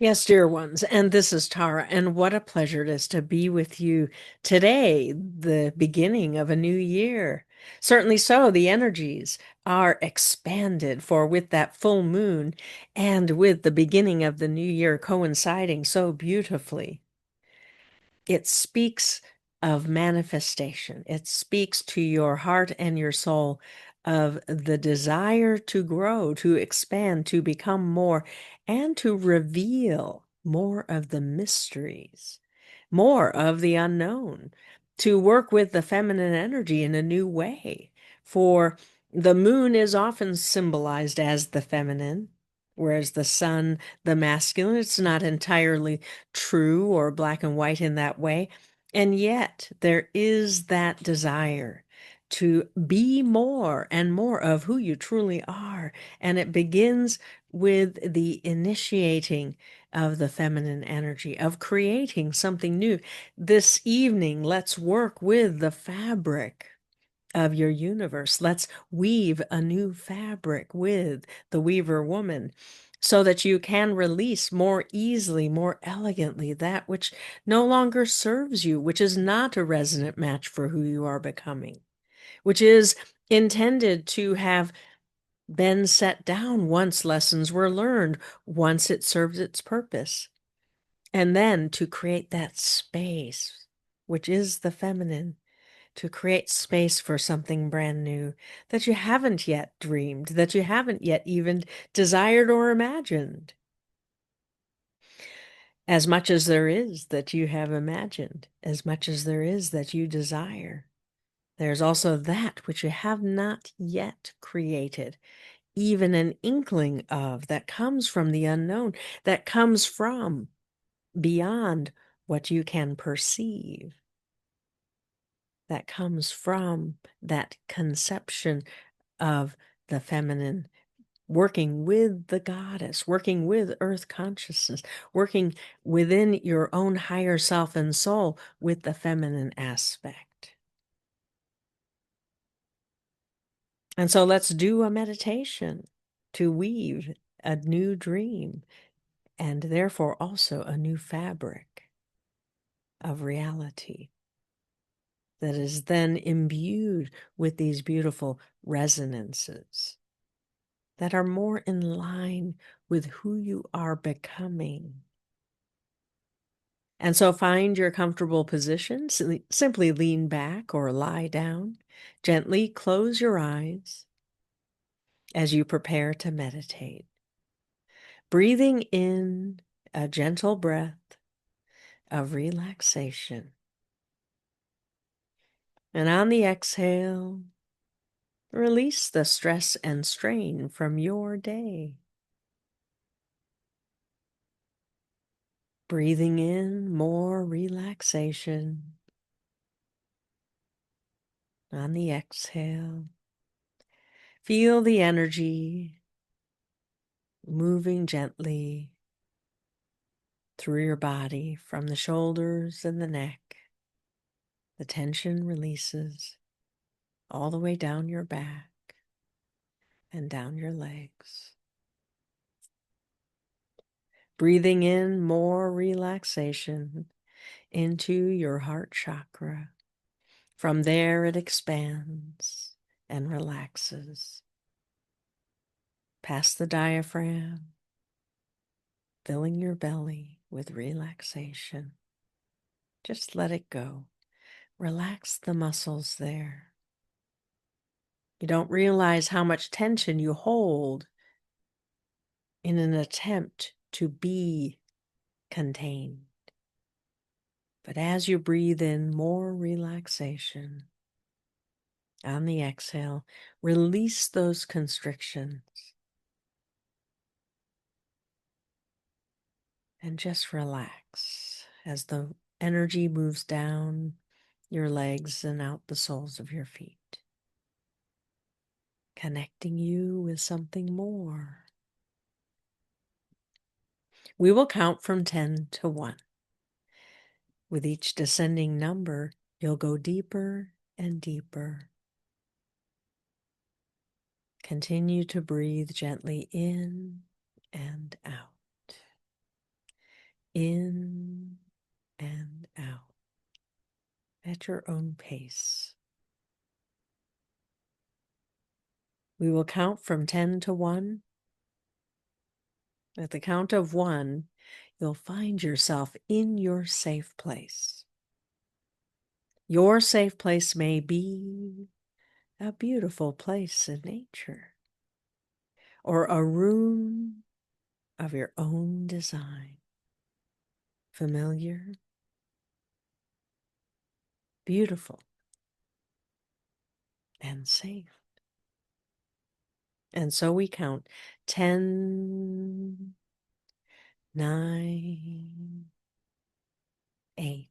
Yes, dear ones, and this is Tara, and what a pleasure it is to be with you today, the beginning of a new year. Certainly so, the energies are expanded, for with that full moon and with the beginning of the new year coinciding so beautifully, it speaks of manifestation. It speaks to your heart and your soul of the desire to grow, to expand, to become more, and to reveal more of the mysteries, more of the unknown, to work with the feminine energy in a new way. For the moon is often symbolized as the feminine, whereas the sun, the masculine. It's not entirely true or black and white in that way. And yet there is that desire to be more and more of who you truly are. And it begins with the initiating of the feminine energy, of creating something new. This evening, let's work with the fabric of your universe. Let's weave a new fabric with the weaver woman so that you can release more easily, more elegantly that which no longer serves you, which is not a resonant match for who you are becoming, which is intended to have been set down once lessons were learned, once it served its purpose. And then to create that space, which is the feminine, to create space for something brand new that you haven't yet dreamed, that you haven't yet even desired or imagined. As much as there is that you have imagined, as much as there is that you desire, there's also that which you have not yet created, even an inkling of, that comes from the unknown, that comes from beyond what you can perceive, that comes from that conception of the feminine, working with the goddess, working with earth consciousness, working within your own higher self and soul with the feminine aspect. And so let's do a meditation to weave a new dream and therefore also a new fabric of reality that is then imbued with these beautiful resonances that are more in line with who you are becoming. And so find your comfortable position. Simply lean back or lie down. Gently close your eyes as you prepare to meditate. Breathing in a gentle breath of relaxation. And on the exhale, release the stress and strain from your day. Breathing in more relaxation. On the exhale, feel the energy moving gently through your body from the shoulders and the neck. The tension releases all the way down your back and down your legs. Breathing in more relaxation into your heart chakra. From there, it expands and relaxes past the diaphragm, filling your belly with relaxation. Just let it go. Relax the muscles there. You don't realize how much tension you hold in an attempt to be contained. But as you breathe in more relaxation, on the exhale, release those constrictions and just relax as the energy moves down your legs and out the soles of your feet, connecting you with something more. We will count from 10 to 1. With each descending number, you'll go deeper and deeper. Continue to breathe gently in and out. in and out at your own pace. We will count from 10 to 1. At the count of 1, you'll find yourself in your safe place. Your safe place may be a beautiful place in nature or a room of your own design. Familiar, beautiful, and safe. And so we count 10, 9, 8,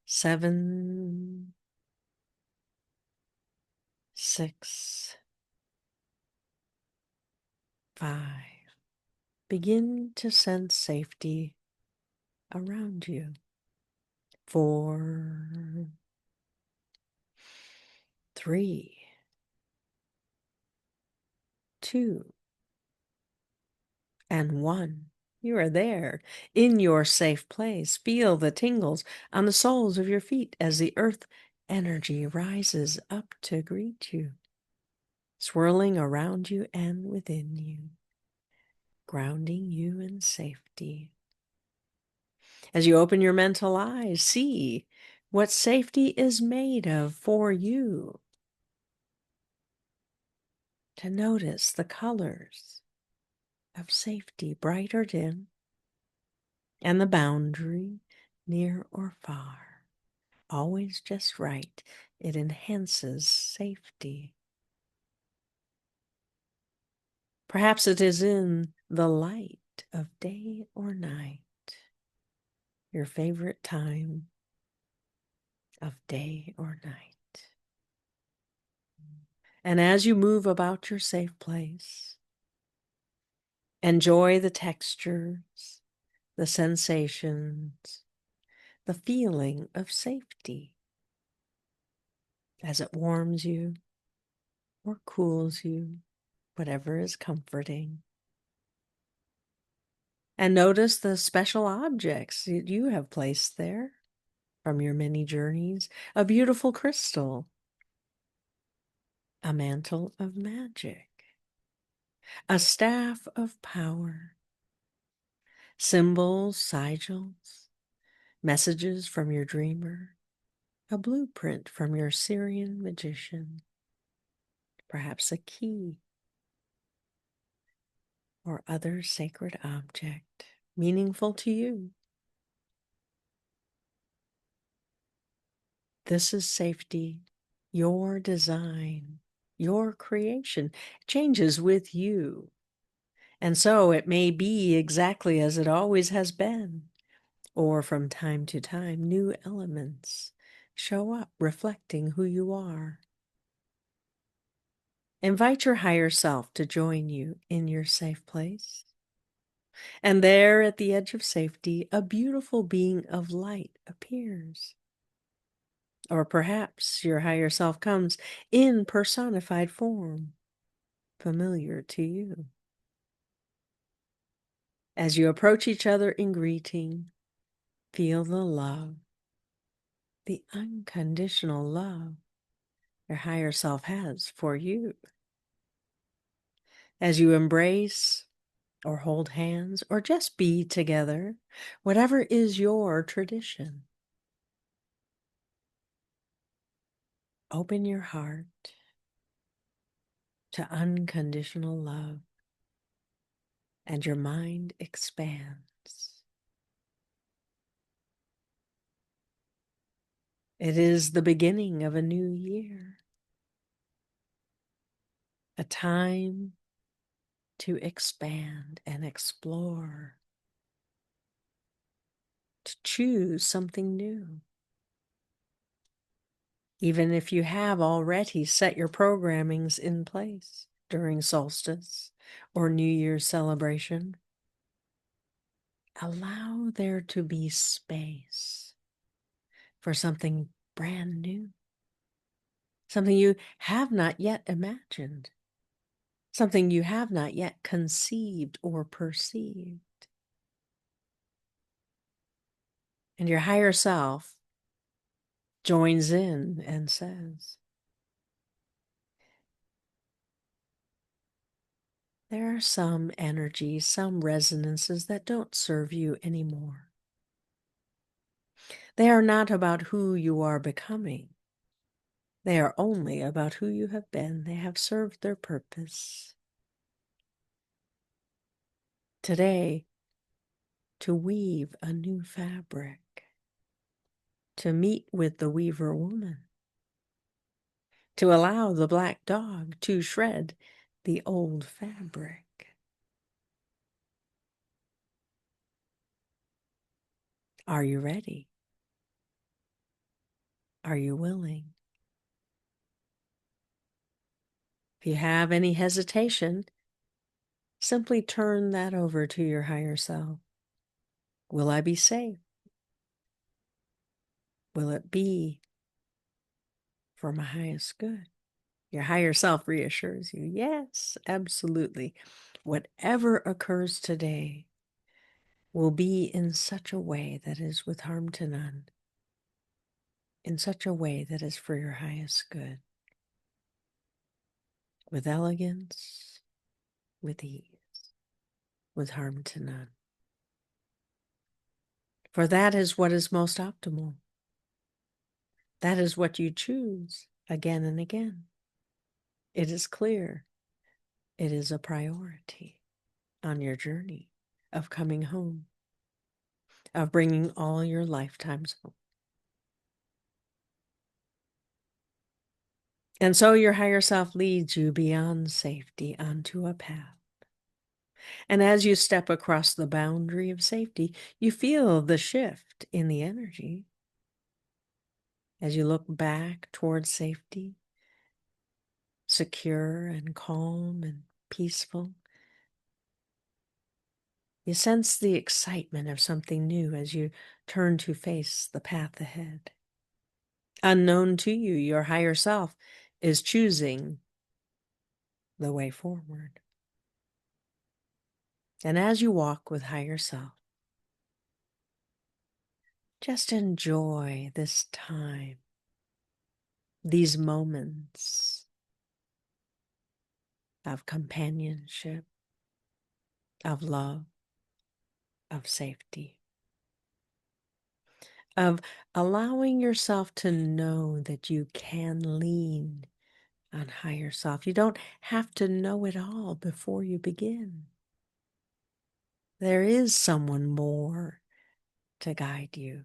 7, 6, 5. Begin to sense safety around you. 4, 3, 2, and 1. You are there in your safe place. Feel the tingles on the soles of your feet as the earth energy rises up to greet you, swirling around you and within you, grounding you in safety. As you open your mental eyes, see what safety is made of for you. To notice the colors of safety, bright or dim, and the boundary, near or far, always just right. It enhances safety. Perhaps it is in the light of day or night, your favorite time of day or night. And as you move about your safe place, enjoy the textures, the sensations, the feeling of safety as it warms you or cools you, whatever is comforting. And notice the special objects that you have placed there from your many journeys. A beautiful crystal, a mantle of magic, a staff of power, symbols, sigils, messages from your dreamer, a blueprint from your Syrian magician, perhaps a key or other sacred object meaningful to you. This is safety, your design, your creation. It changes with you. And so it may be exactly as it always has been, or from time to time, new elements show up reflecting who you are. Invite your higher self to join you in your safe place. And there at the edge of safety, a beautiful being of light appears. Or perhaps your higher self comes in personified form, familiar to you. As you approach each other in greeting, feel the love, the unconditional love your higher self has for you. As you embrace or hold hands or just be together, whatever is your tradition, open your heart to unconditional love and your mind expands. It is the beginning of a new year, a time to expand and explore, to choose something new. Even if you have already set your programmings in place during solstice or New Year's celebration, allow there to be space for something brand new, something you have not yet imagined, something you have not yet conceived or perceived. And your higher self joins in and says, there are some energies, some resonances that don't serve you anymore. They are not about who you are becoming. They are only about who you have been. They have served their purpose. Today, to weave a new fabric, to meet with the weaver woman, to allow the black dog to shred the old fabric. Are you ready? Are you willing? If you have any hesitation, simply turn that over to your higher self. Will I be safe? Will it be for my highest good? Your higher self reassures you, yes, absolutely. Whatever occurs today will be in such a way that is with harm to none, in such a way that is for your highest good, with elegance, with ease, with harm to none. For that is what is most optimal. That is what you choose again and again. It is clear. It is a priority on your journey of coming home, of bringing all your lifetimes home. And so your higher self leads you beyond safety onto a path. And as you step across the boundary of safety, you feel the shift in the energy. As you look back towards safety, secure and calm and peaceful, you sense the excitement of something new as you turn to face the path ahead. Unknown to you, your higher self is choosing the way forward. And as you walk with higher self, just enjoy this time, these moments of companionship, of love, of safety, of allowing yourself to know that you can lean on higher self. You don't have to know it all before you begin. There is someone more to guide you,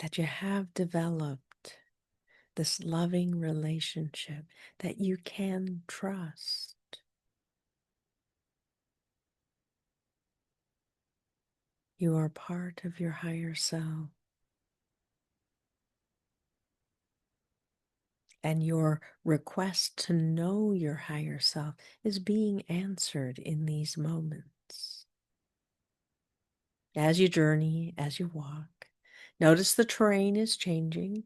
that you have developed this loving relationship that you can trust. You are part of your higher self. And your request to know your higher self is being answered in these moments. As you journey, as you walk, notice the terrain is changing.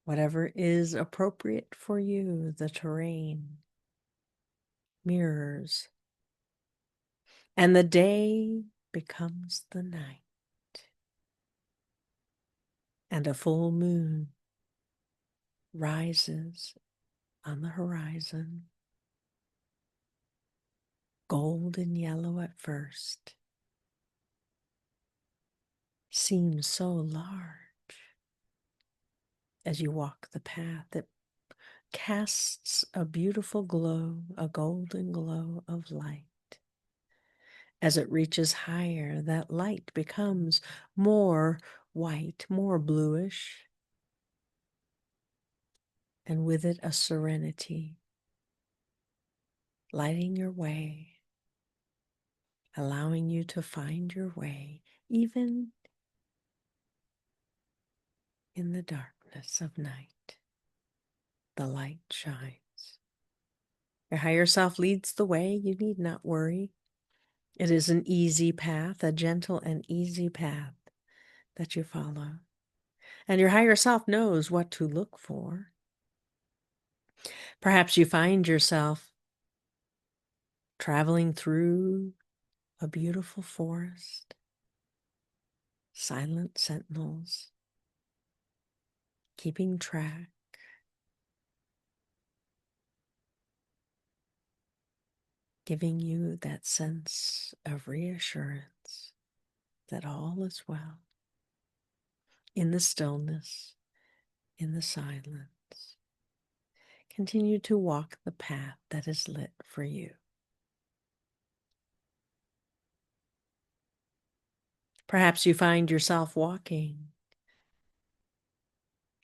Whatever is appropriate for you, the terrain mirrors. And the day becomes the night. And a full moon rises on the horizon, gold and yellow at first, seems so large as you walk the path. It casts a beautiful glow, a golden glow of light. As it reaches higher, that light becomes more white, more bluish, and with it a serenity, lighting your way, allowing you to find your way, even in the darkness of night. The light shines. Your higher self leads the way. You need not worry. It is an easy path, a gentle and easy path that you follow. And your higher self knows what to look for. Perhaps you find yourself traveling through a beautiful forest, silent sentinels, keeping track, giving you that sense of reassurance that all is well in the stillness, in the silence. Continue to walk the path that is lit for you. Perhaps you find yourself walking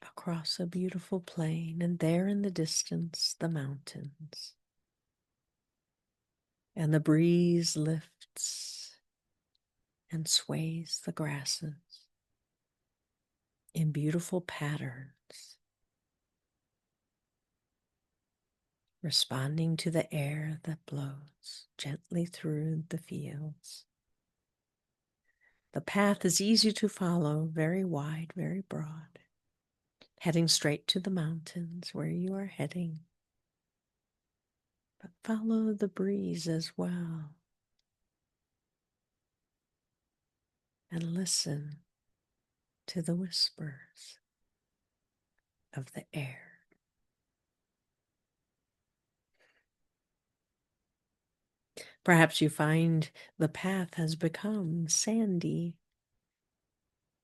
across a beautiful plain, and there in the distance, the mountains. And the breeze lifts and sways the grasses in beautiful patterns, responding to the air that blows gently through the fields. The path is easy to follow, very wide, very broad, heading straight to the mountains where you are heading. But follow the breeze as well, and listen to the whispers of the air. Perhaps you find the path has become sandy,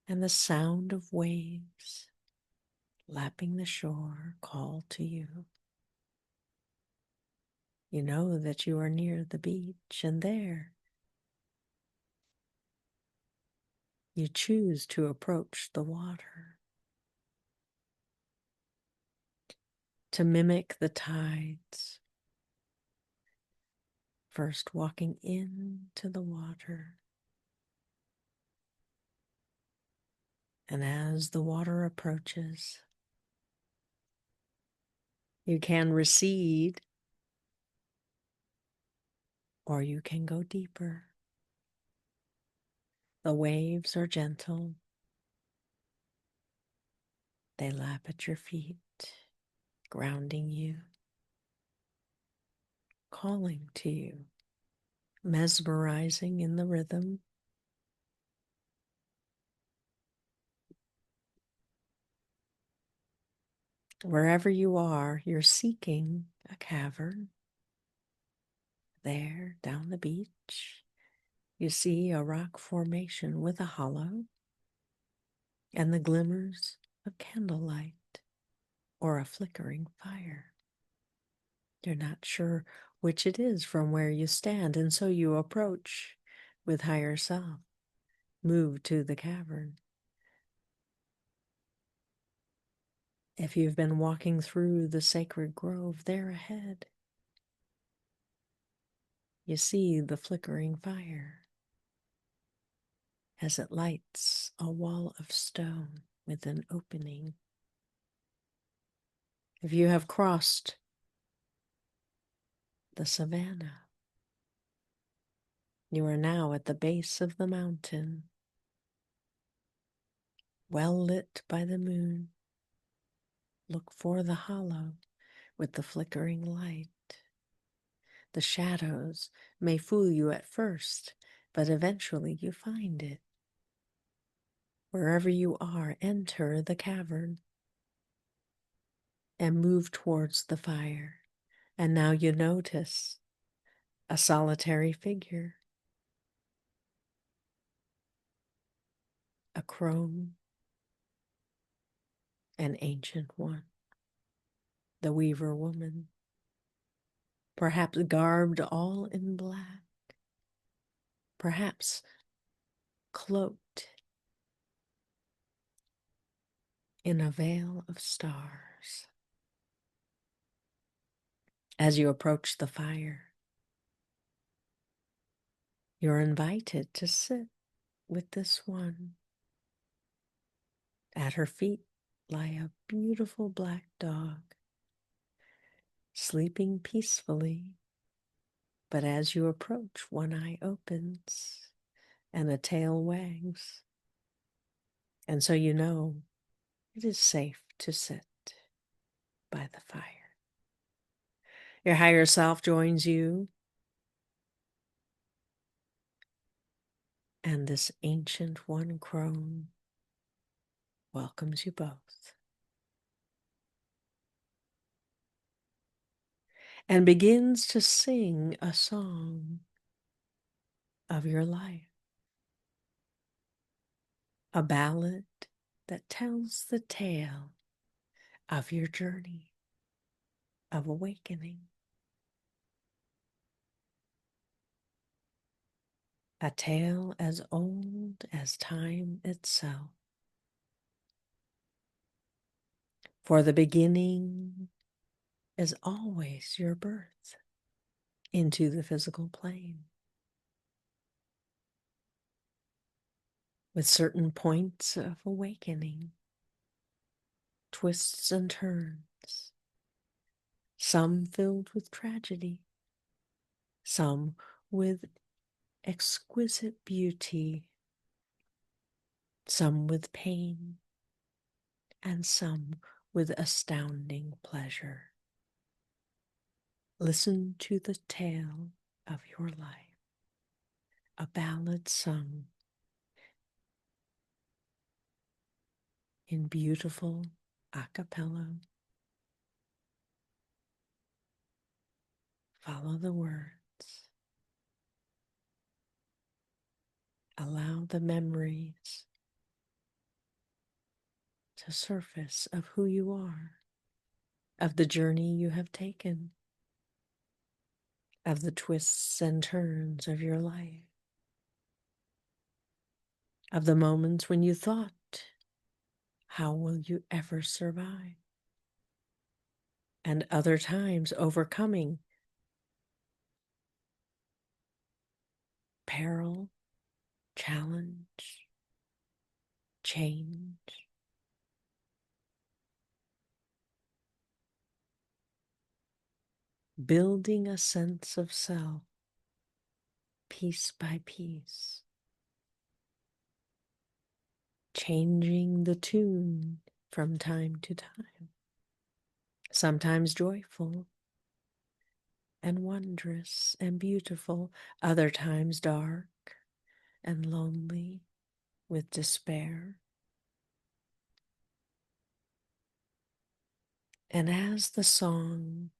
and the sound of waves lapping the shore call to you. You know that you are near the beach, and there you choose to approach the water, to mimic the tides, first walking into the water. And as the water approaches, you can recede or you can go deeper. The waves are gentle. They lap at your feet, grounding you, calling to you, mesmerizing in the rhythm. Wherever you are, you're seeking a cavern. There, down the beach, you see a rock formation with a hollow and the glimmers of candlelight or a flickering fire. You're not sure which it is from where you stand, and so you approach with higher self, move to the cavern. If you've been walking through the sacred grove, there ahead, you see the flickering fire as it lights a wall of stone with an opening. If you have crossed the savannah, you are now at the base of the mountain, well lit by the moon. Look for the hollow with the flickering light. The shadows may fool you at first, but eventually you find it. Wherever you are, enter the cavern and move towards the fire. And now you notice a solitary figure, a crone, an ancient one, the weaver woman, perhaps garbed all in black, perhaps cloaked in a veil of stars. As you approach the fire, you're invited to sit with this one. At her feet lie a beautiful black dog, sleeping peacefully. But as you approach, one eye opens and a tail wags. And so you know it is safe to sit by the fire. Your higher self joins you, and this ancient one crone welcomes you both and begins to sing a song of your life, a ballad that tells the tale of your journey of awakening, a tale as old as time itself. For the beginning is always your birth into the physical plane, with certain points of awakening, twists and turns, some filled with tragedy, some with exquisite beauty, some with pain, and some with astounding pleasure. Listen to the tale of your life, a ballad sung in beautiful a cappella. Follow the words. Allow the memories to surface of who you are, of the journey you have taken, of the twists and turns of your life, of the moments when you thought, how will you ever survive? And other times overcoming peril, challenge, change, building a sense of self piece by piece, changing the tune from time to time, sometimes joyful and wondrous and beautiful, other times dark and lonely with despair. And as the song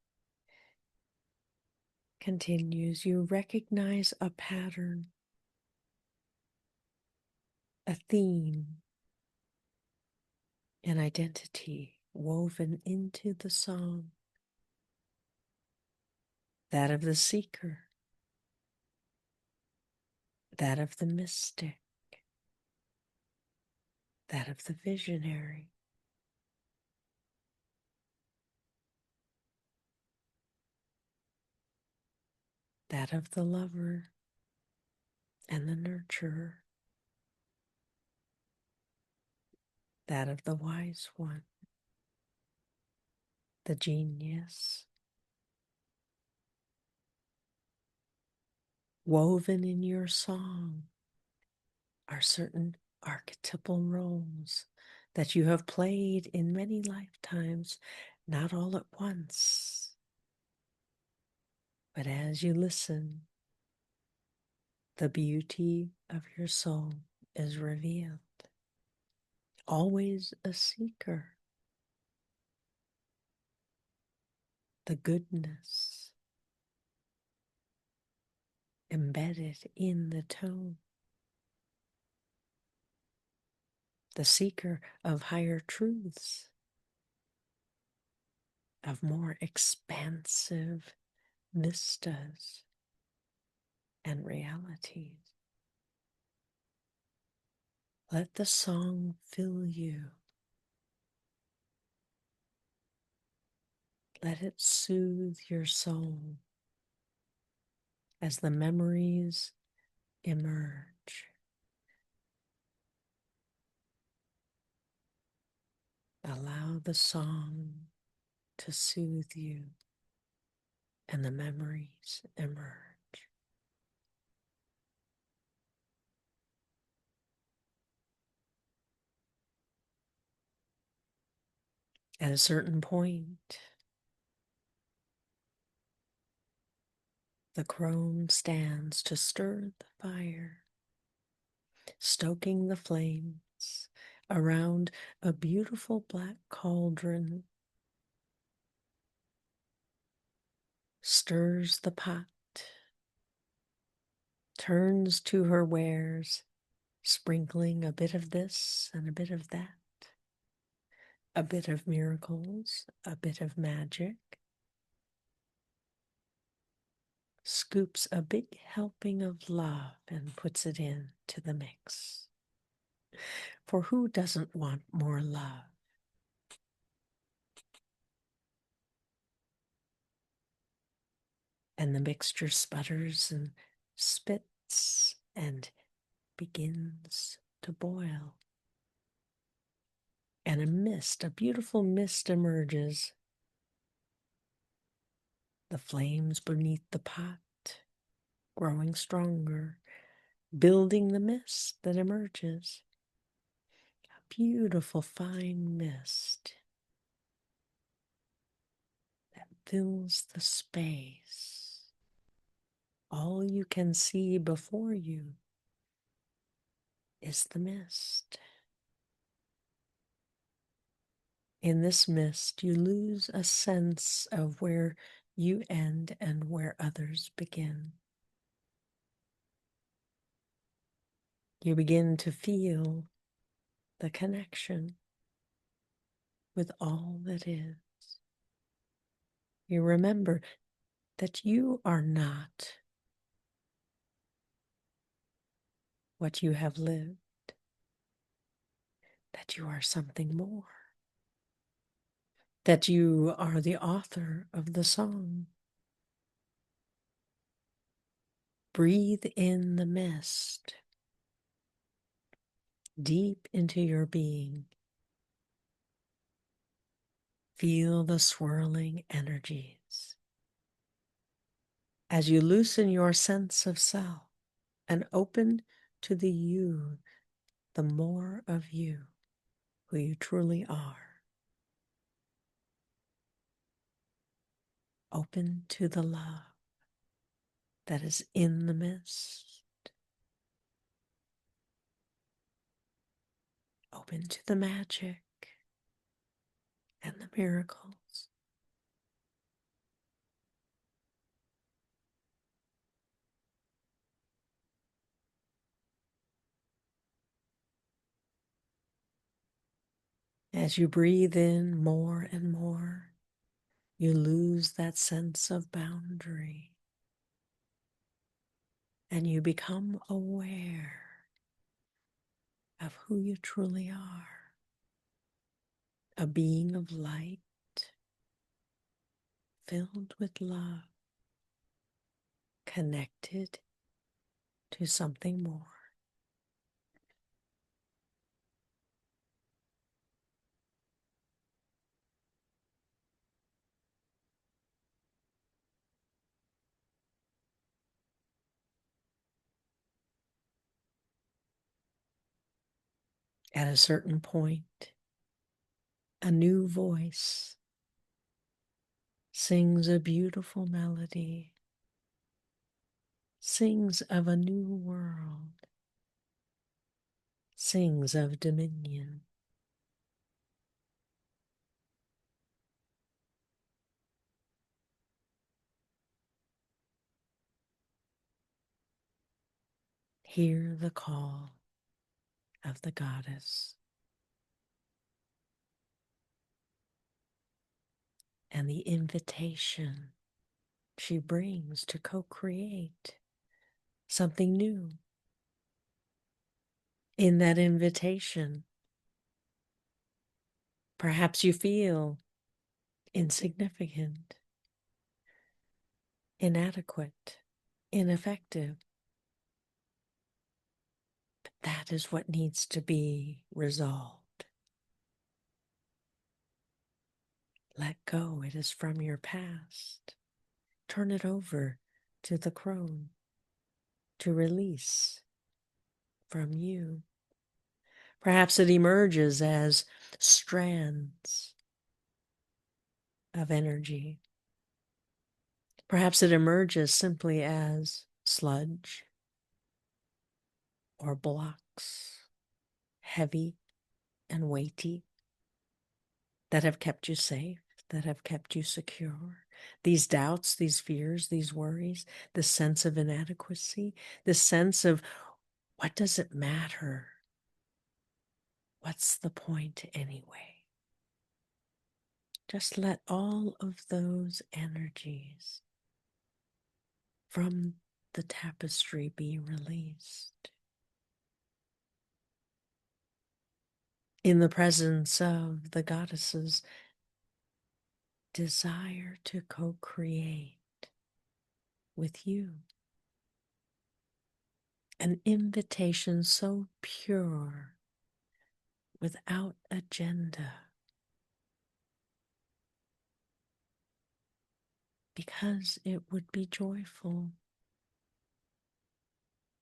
continues, you recognize a pattern, a theme, an identity woven into the song, that of the seeker, that of the mystic, that of the visionary. That of the lover and the nurturer, that of the wise one, the genius. Woven in your song are certain archetypal roles that you have played in many lifetimes, not all at once, but as you listen, the beauty of your soul is revealed. Always a seeker, the goodness embedded in the tone, the seeker of higher truths, of more expansive vistas and realities. Let the song fill you. Let it soothe your soul as the memories emerge. Allow the song to soothe you and the memories emerge. At a certain point, The crone stands to stir the fire, stoking the flames around a beautiful black cauldron, stirs the pot, turns to her wares, sprinkling a bit of this and a bit of that, a bit of miracles, a bit of magic, scoops a big helping of love and puts it into the mix. For who doesn't want more love? And the mixture sputters and spits and begins to boil. And a beautiful mist emerges. The flames beneath the pot growing stronger, building the mist that emerges. A beautiful fine mist that fills the space. All you can see before you is the mist. In this mist, you lose a sense of where you end and where others begin. You begin to feel the connection with all that is. You remember that you are not what you have lived, that you are something more, that you are the author of the song. Breathe in the mist, deep into your being. Feel the swirling energies. As you loosen your sense of self and open to the you, the more of you, who you truly are. Open to the love that is in the mist. Open to the magic and the miracles. As you breathe in more and more, you lose that sense of boundary and you become aware of who you truly are. A being of light, filled with love, connected to something more. At a certain point, a new voice sings a beautiful melody, sings of a new world, sings of dominion. Hear the call of the goddess and the invitation she brings to co-create something new. In that invitation, perhaps you feel insignificant, inadequate, ineffective. But that is what needs to be resolved. Let go, it is from your past. Turn it over to the crone to release from you. Perhaps it emerges as strands of energy, Perhaps it emerges simply as sludge or blocks, heavy and weighty, that have kept you safe, that have kept you secure. These doubts, these fears, these worries, this sense of inadequacy, this sense of, what does it matter? What's the point anyway? Just let all of those energies from the tapestry be released. In the presence of the goddess's desire to co-create with you. An invitation so pure, without agenda, because it would be joyful,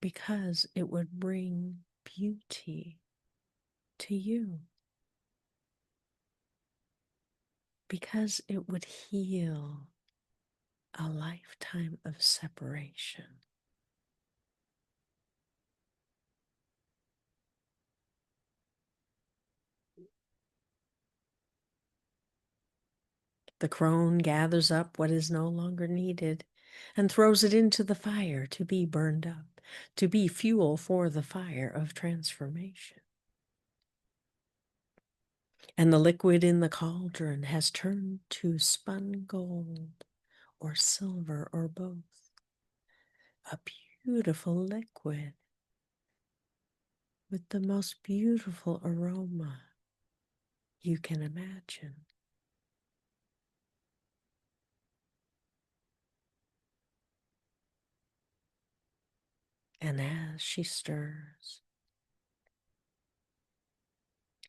because it would bring beauty to you, because it would heal a lifetime of separation. The crone gathers up what is no longer needed and throws it into the fire to be burned up, to be fuel for the fire of transformation. And the liquid in the cauldron has turned to spun gold or silver or both. A beautiful liquid with the most beautiful aroma you can imagine. And as she stirs,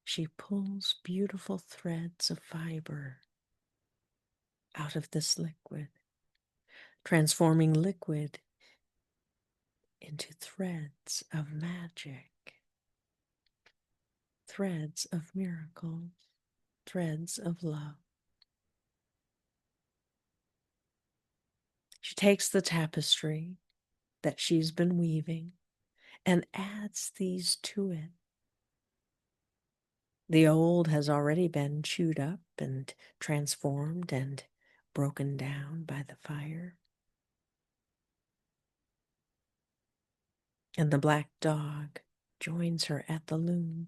she pulls beautiful threads of fiber out of this liquid, transforming liquid into threads of magic, threads of miracles, threads of love. She takes the tapestry that she's been weaving and adds these to it. The old has already been chewed up and transformed and broken down by the fire. And the black dog joins her at the loom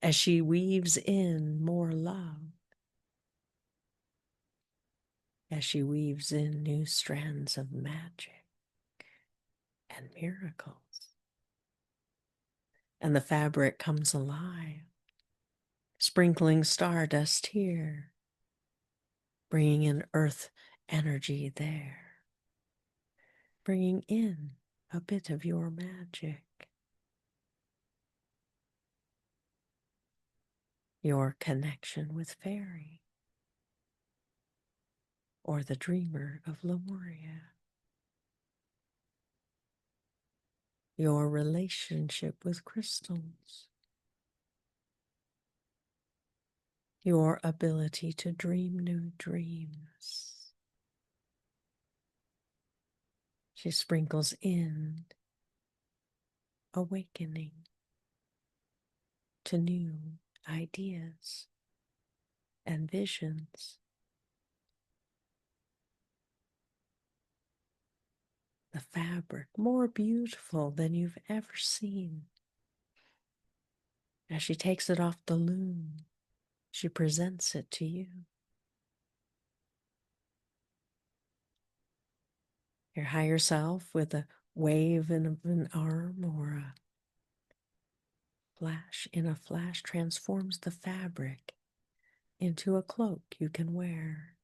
as she weaves in more love, as she weaves in new strands of magic and miracles. And the fabric comes alive, sprinkling stardust here, bringing in earth energy there, bringing in a bit of your magic, your connection with fairy, or the dreamer of Lemuria, your relationship with crystals, your ability to dream new dreams. She sprinkles in awakening to new ideas and visions. The fabric more beautiful than you've ever seen. As she takes it off the loom, she presents it to you. Your higher self, with a wave of an arm or a flash in a flash, transforms the fabric into a cloak you can wear.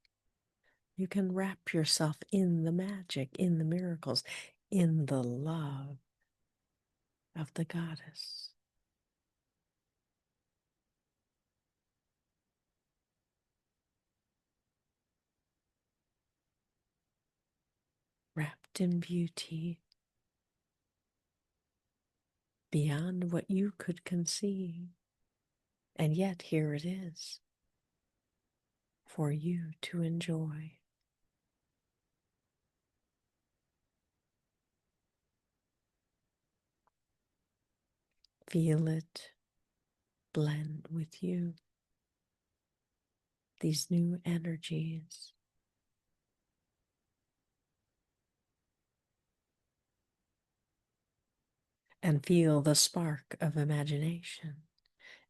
You can wrap yourself in the magic, in the miracles, in the love of the goddess. Wrapped in beauty beyond what you could conceive. And yet here it is for you to enjoy. Feel it blend with you, these new energies. And feel the spark of imagination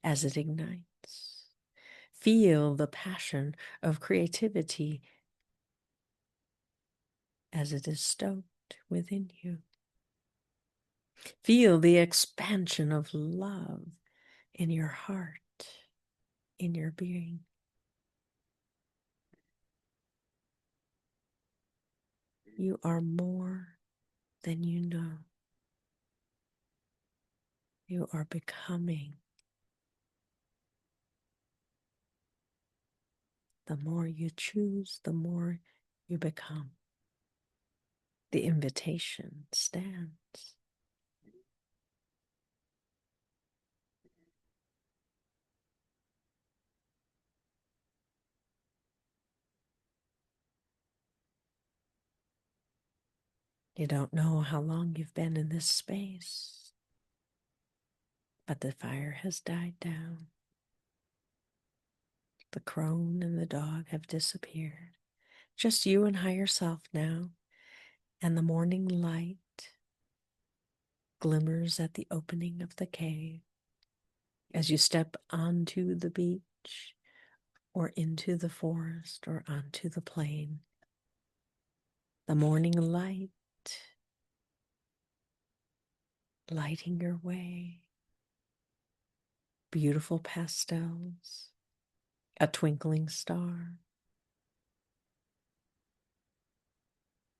as it ignites. Feel the passion of creativity as it is stoked within you. Feel the expansion of love in your heart, in your being. You are more than you know. You are becoming. The more you choose, the more you become. The invitation stands. You don't know how long you've been in this space, but the fire has died down. The crone and the dog have disappeared. Just you and higher self now, and the morning light glimmers at the opening of the cave as you step onto the beach or into the forest or onto the plain. The morning light lighting your way. Beautiful pastels, a twinkling star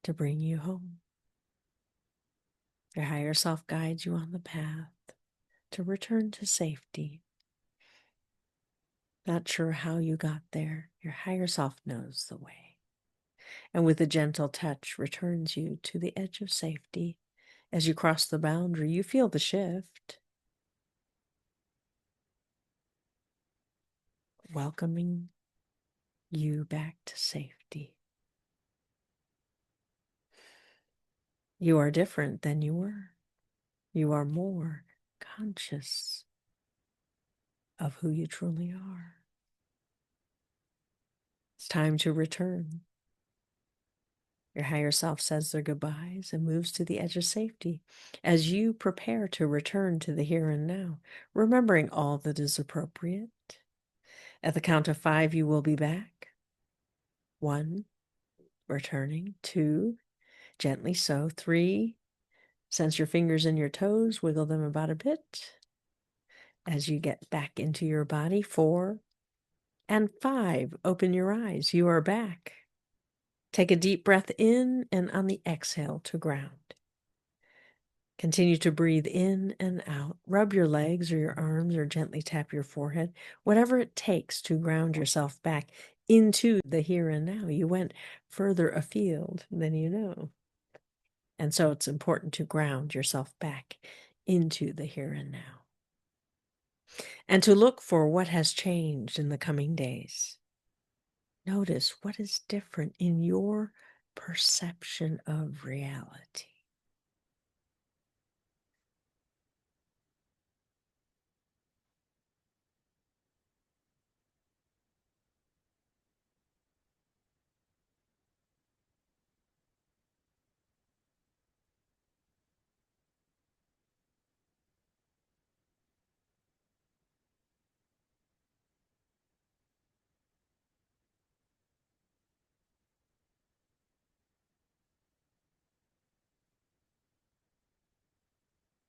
to bring you home. Your higher self guides you on the path to return to safety. Not sure how you got there, your higher self knows the way. And with a gentle touch returns you to the edge of safety. As you cross the boundary, you feel the shift, welcoming you back to safety. You are different than you were. You are more conscious of who you truly are. It's time to return. Your higher self says their goodbyes and moves to the edge of safety as you prepare to return to the here and now, remembering all that is appropriate. At the count of 5, you will be back. 1, returning. 2, gently so. 3, sense your fingers and your toes, wiggle them about a bit as you get back into your body. 4, and 5, open your eyes. You are back. Take a deep breath in, and on the exhale to ground. Continue to breathe in and out. Rub your legs or your arms or gently tap your forehead, whatever it takes to ground yourself back into the here and now. You went further afield than you know. And so it's important to ground yourself back into the here and now. And to look for what has changed in the coming days. Notice what is different in your perception of reality.